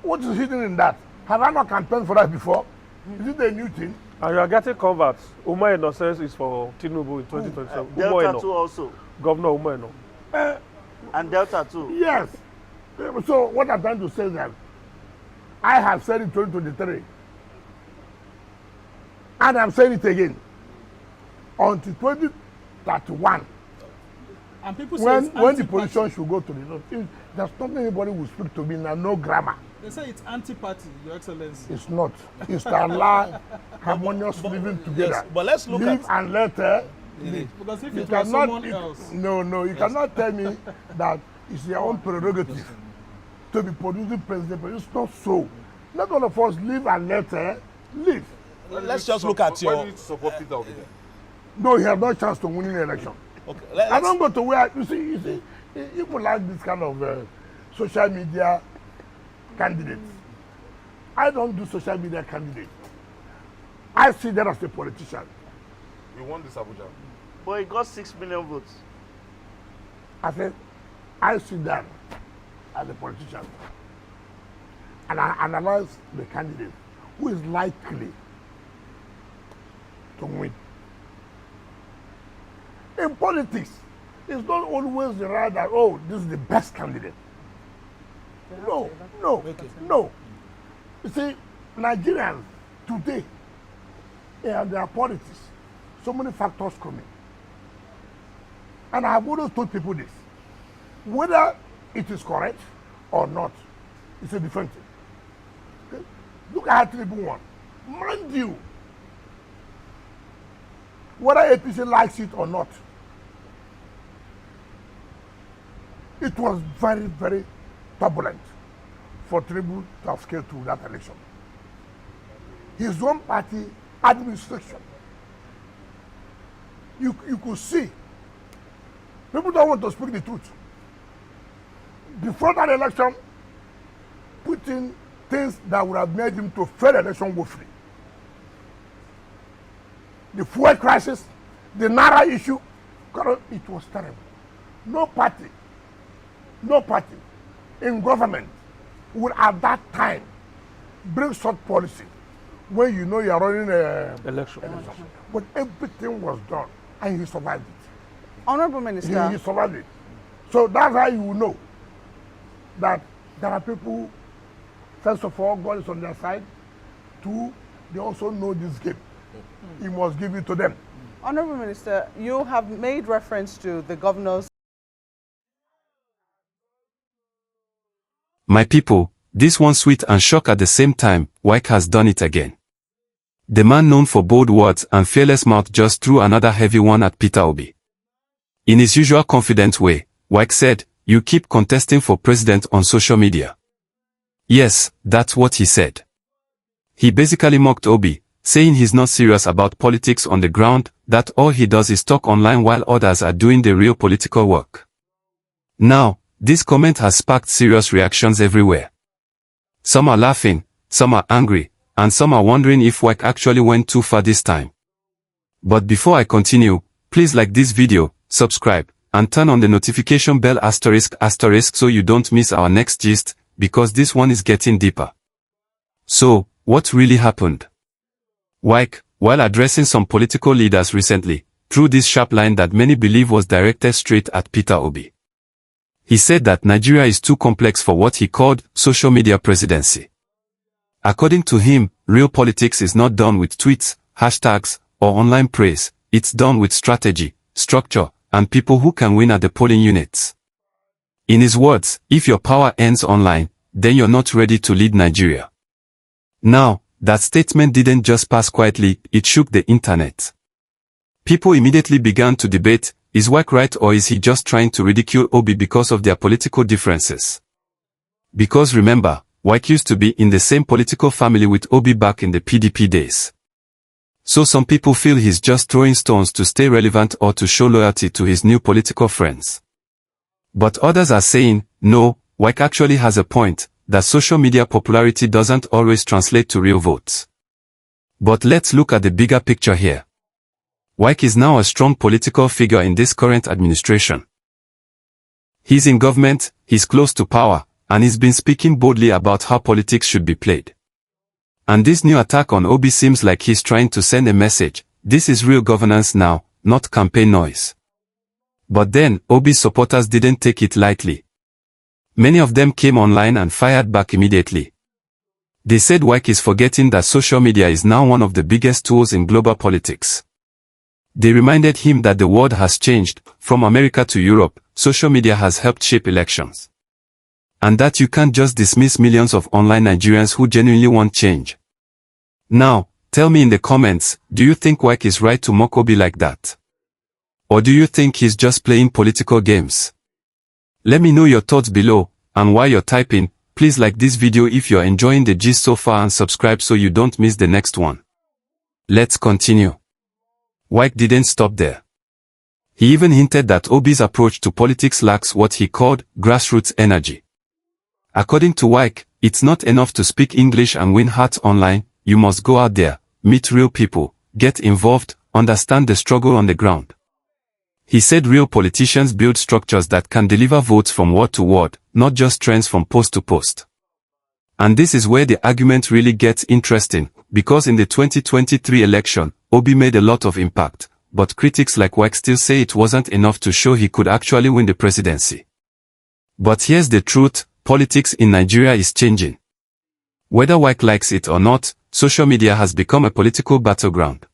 What is hidden in that? Have I not campaigned for that before? Is it a new thing? And you are getting converts. Umaeno says it's for Tinubu in 2027. Delta too also. Governor Umaeno. And Delta too. Yes. So what I'm trying to say is that I have said in 2023, and I'm saying it again, until 2031, and people say when the position should go to the north, there's nothing anybody will speak to me now, no grammar. They say it's anti-party, Your Excellency. It's not. It's to allow harmonious living together. Yes, but let's look live and let live. Because if You it was cannot, someone else... No, you cannot tell me that it's your own prerogative to be producing president, but it's not so. Let all of us live and let live. Let's just look at your... Why do you support Peter Obi then? No, he has no chance to win the election. Okay, I don't go to where, you see, people like this kind of social media candidates. I don't do social media candidates. I see that as a politician. You won this Abuja. But he got 6 million votes. I said, I see that as a politician. And I analyze the candidate who is likely to win. In politics, it's not always the right that, oh, this is the best candidate. No. You see, Nigerians today, in their politics, so many factors come in. And I have always told people this. Whether it is correct or not, it's a different thing. Okay? Look at Tinubu one. Mind you, whether APC likes it or not, it was very, very turbulent for Tinubu to have scaled through that election. His own party administration, you could see, people don't want to speak the truth. Before that election, putting things that would have made him to fail the election woefully. The fuel crisis, the Naira issue, it was terrible. No party in government would at that time bring such policy when you know you are running an election. But everything was done and he survived it. Honorable Minister. He survived it. So that's how you will know that there are people, first of all, God is on their side. Two, they also know this game. He must give it to them. Honorable Minister, you have made reference to the governors. My people, this one sweet and shock at the same time, Wike has done it again. The man known for bold words and fearless mouth just threw another heavy one at Peter Obi. In his usual confident way, Wike said, "You keep contesting for president on social media." Yes, that's what he said. He basically mocked Obi, saying he's not serious about politics on the ground, that all he does is talk online while others are doing the real political work. Now, this comment has sparked serious reactions everywhere. Some are laughing, some are angry, and some are wondering if Wike actually went too far this time. But before I continue, please like this video, subscribe, and turn on the notification bell *** so you don't miss our next gist, because this one is getting deeper. So, what really happened? Wike, while addressing some political leaders recently, threw this sharp line that many believe was directed straight at Peter Obi. He said that Nigeria is too complex for what he called social media presidency. According to him, real politics is not done with tweets, hashtags, or online praise. It's done with strategy, structure, and people who can win at the polling units. In his words, if your power ends online, then you're not ready to lead Nigeria. Now, that statement didn't just pass quietly, it shook the internet. People immediately began to debate, is Wike right or is he just trying to ridicule Obi because of their political differences? Because remember, Wike used to be in the same political family with Obi back in the PDP days. So some people feel he's just throwing stones to stay relevant or to show loyalty to his new political friends. But others are saying, no, Wike actually has a point, that social media popularity doesn't always translate to real votes. But let's look at the bigger picture here. Wike is now a strong political figure in this current administration. He's in government, he's close to power, and he's been speaking boldly about how politics should be played. And this new attack on Obi seems like he's trying to send a message: this is real governance now, not campaign noise. But then, Obi's supporters didn't take it lightly. Many of them came online and fired back immediately. They said Wike is forgetting that social media is now one of the biggest tools in global politics. They reminded him that the world has changed. From America to Europe, social media has helped shape elections. And that you can't just dismiss millions of online Nigerians who genuinely want change. Now, tell me in the comments, do you think Wike is right to mock Obi like that? Or do you think he's just playing political games? Let me know your thoughts below, and while you're typing, please like this video if you're enjoying the gist so far and subscribe so you don't miss the next one. Let's continue. Wike didn't stop there. He even hinted that Obi's approach to politics lacks what he called grassroots energy. According to Wike, it's not enough to speak English and win hearts online. You must go out there, meet real people, get involved, understand the struggle on the ground. He said real politicians build structures that can deliver votes from word to word, not just trends from post to post. And this is where the argument really gets interesting, because in the 2023 election, Obi made a lot of impact, but critics like Wike still say it wasn't enough to show he could actually win the presidency. But here's the truth: politics in Nigeria is changing. Whether Wike likes it or not, social media has become a political battleground.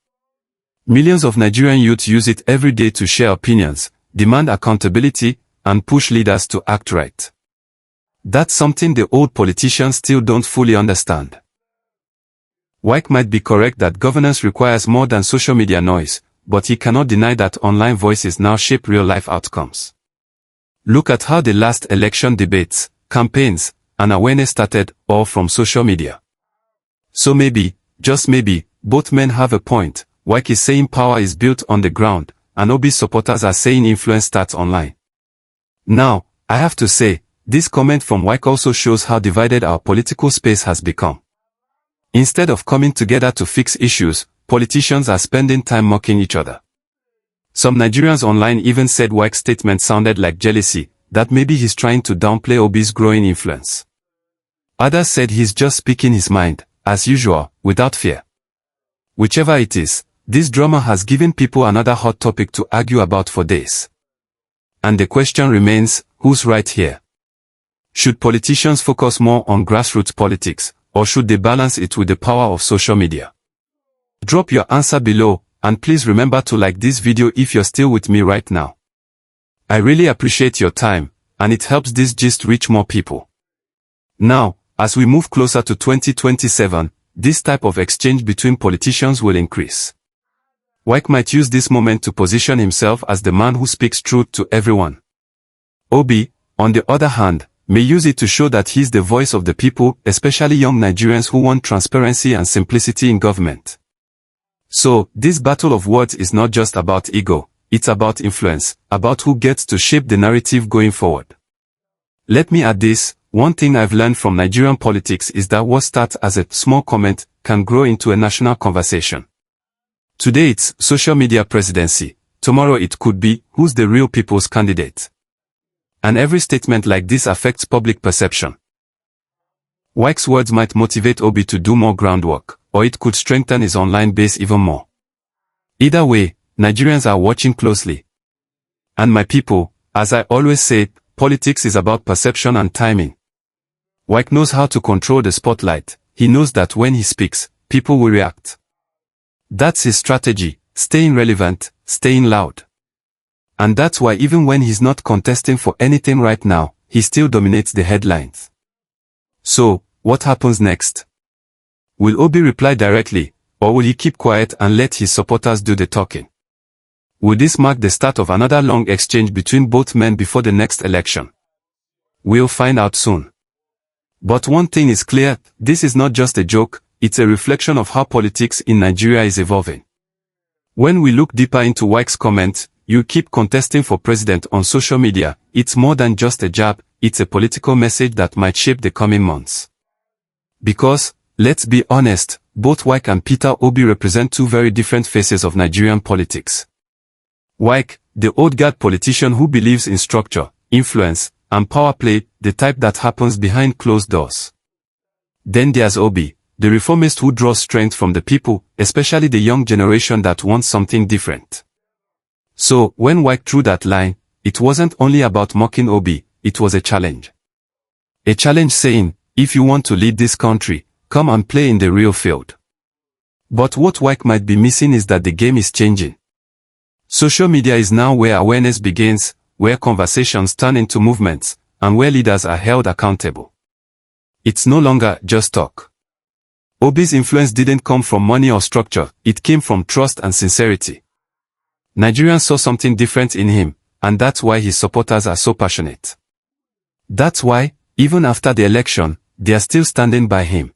Millions of Nigerian youth use it every day to share opinions, demand accountability, and push leaders to act right. That's something the old politicians still don't fully understand. Wike might be correct that governance requires more than social media noise, but he cannot deny that online voices now shape real-life outcomes. Look at how the last election debates, campaigns, and awareness started, all from social media. So maybe, just maybe, both men have a point. Wike is saying power is built on the ground, and Obi's supporters are saying influence starts online. Now, I have to say, this comment from Wike also shows how divided our political space has become. Instead of coming together to fix issues, politicians are spending time mocking each other. Some Nigerians online even said Wike's statement sounded like jealousy, that maybe he's trying to downplay Obi's growing influence. Others said he's just speaking his mind, as usual, without fear. Whichever it is, this drama has given people another hot topic to argue about for days. And the question remains, who's right here? Should politicians focus more on grassroots politics, or should they balance it with the power of social media? Drop your answer below, and please remember to like this video if you're still with me right now. I really appreciate your time, and it helps this gist reach more people. Now, as we move closer to 2027, this type of exchange between politicians will increase. Wike might use this moment to position himself as the man who speaks truth to everyone. Obi, on the other hand, may use it to show that he's the voice of the people, especially young Nigerians who want transparency and simplicity in government. So, this battle of words is not just about ego, it's about influence, about who gets to shape the narrative going forward. Let me add this: one thing I've learned from Nigerian politics is that what starts as a small comment can grow into a national conversation. Today it's social media presidency, tomorrow it could be who's the real people's candidate. And every statement like this affects public perception. Wike's words might motivate Obi to do more groundwork, or it could strengthen his online base even more. Either way, Nigerians are watching closely. And my people, as I always say, politics is about perception and timing. Wike knows how to control the spotlight. He knows that when he speaks, people will react. That's his strategy: staying relevant, staying loud. And that's why even when he's not contesting for anything right now, he still dominates the headlines. So, what happens next? Will Obi reply directly, or will he keep quiet and let his supporters do the talking? Will this mark the start of another long exchange between both men before the next election? We'll find out soon. But one thing is clear: this is not just a joke, it's a reflection of how politics in Nigeria is evolving. When we look deeper into Wike's comment, "You keep contesting for president" on social media, it's more than just a jab, it's a political message that might shape the coming months. Because, let's be honest, both Wike and Peter Obi represent two very different faces of Nigerian politics. Wike, the old guard politician who believes in structure, influence, and power play, the type that happens behind closed doors. Then there's Obi, the reformist who draws strength from the people, especially the young generation that wants something different. So, when Wike drew that line, it wasn't only about mocking Obi, it was a challenge. A challenge saying, if you want to lead this country, come and play in the real field. But what Wike might be missing is that the game is changing. Social media is now where awareness begins, where conversations turn into movements, and where leaders are held accountable. It's no longer just talk. Obi's influence didn't come from money or structure, it came from trust and sincerity. Nigerians saw something different in him, and that's why his supporters are so passionate. That's why, even after the election, they are still standing by him.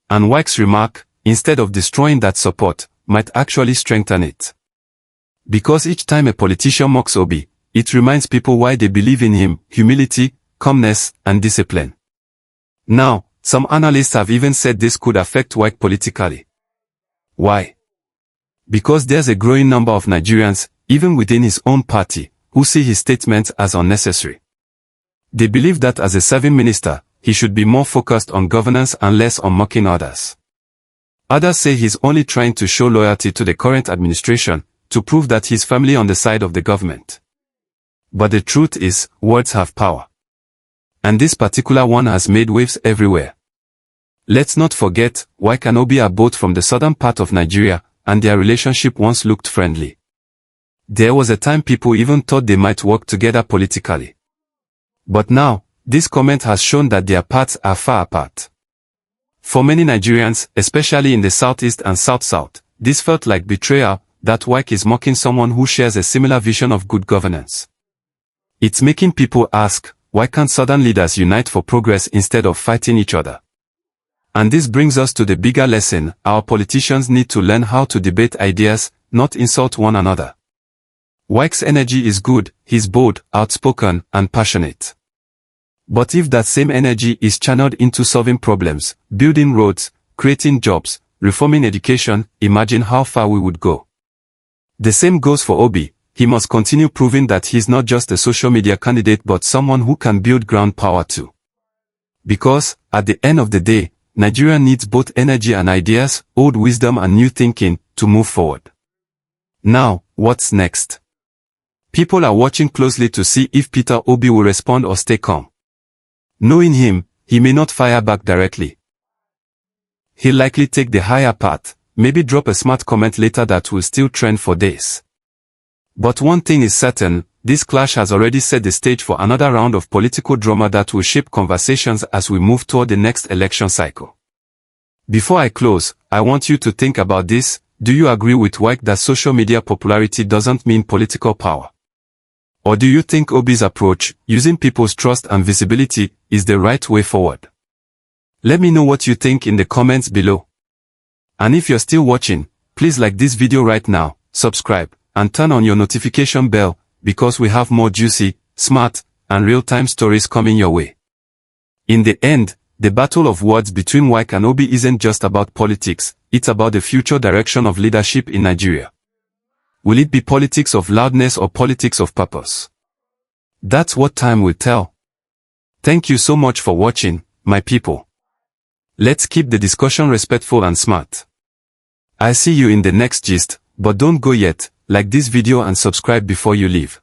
And Wike's remark, instead of destroying that support, might actually strengthen it. Because each time a politician mocks Obi, it reminds people why they believe in him: humility, calmness, and discipline. Now, some analysts have even said this could affect Wike politically. Why? Because there's a growing number of Nigerians, even within his own party, who see his statements as unnecessary. They believe that as a serving minister, he should be more focused on governance and less on mocking others. Others say he's only trying to show loyalty to the current administration, to prove that he's firmly on the side of the government. But the truth is, words have power. And this particular one has made waves everywhere. Let's not forget, Wike and Obi are both from the southern part of Nigeria, and their relationship once looked friendly. There was a time people even thought they might work together politically. But now, this comment has shown that their paths are far apart. For many Nigerians, especially in the southeast and south-south, this felt like betrayal, that Wike is mocking someone who shares a similar vision of good governance. It's making people ask, why can't southern leaders unite for progress instead of fighting each other? And this brings us to the bigger lesson: our politicians need to learn how to debate ideas, not insult one another. Wike's energy is good, he's bold, outspoken, and passionate. But if that same energy is channeled into solving problems, building roads, creating jobs, reforming education, imagine how far we would go. The same goes for Obi. He must continue proving that he's not just a social media candidate but someone who can build ground power too. Because, at the end of the day, Nigeria needs both energy and ideas, old wisdom and new thinking, to move forward. Now, what's next? People are watching closely to see if Peter Obi will respond or stay calm. Knowing him, he may not fire back directly. He'll likely take the higher path, maybe drop a smart comment later that will still trend for days. But one thing is certain, this clash has already set the stage for another round of political drama that will shape conversations as we move toward the next election cycle. Before I close, I want you to think about this: do you agree with Wike that social media popularity doesn't mean political power? Or do you think Obi's approach, using people's trust and visibility, is the right way forward? Let me know what you think in the comments below. And if you're still watching, please like this video right now, subscribe, and turn on your notification bell, because we have more juicy, smart, and real-time stories coming your way. In the end, the battle of words between Wike and Obi isn't just about politics, it's about the future direction of leadership in Nigeria. Will it be politics of loudness or politics of purpose? That's what time will tell. Thank you so much for watching, my people. Let's keep the discussion respectful and smart. I'll see you in the next gist, but don't go yet. Like this video and subscribe before you leave.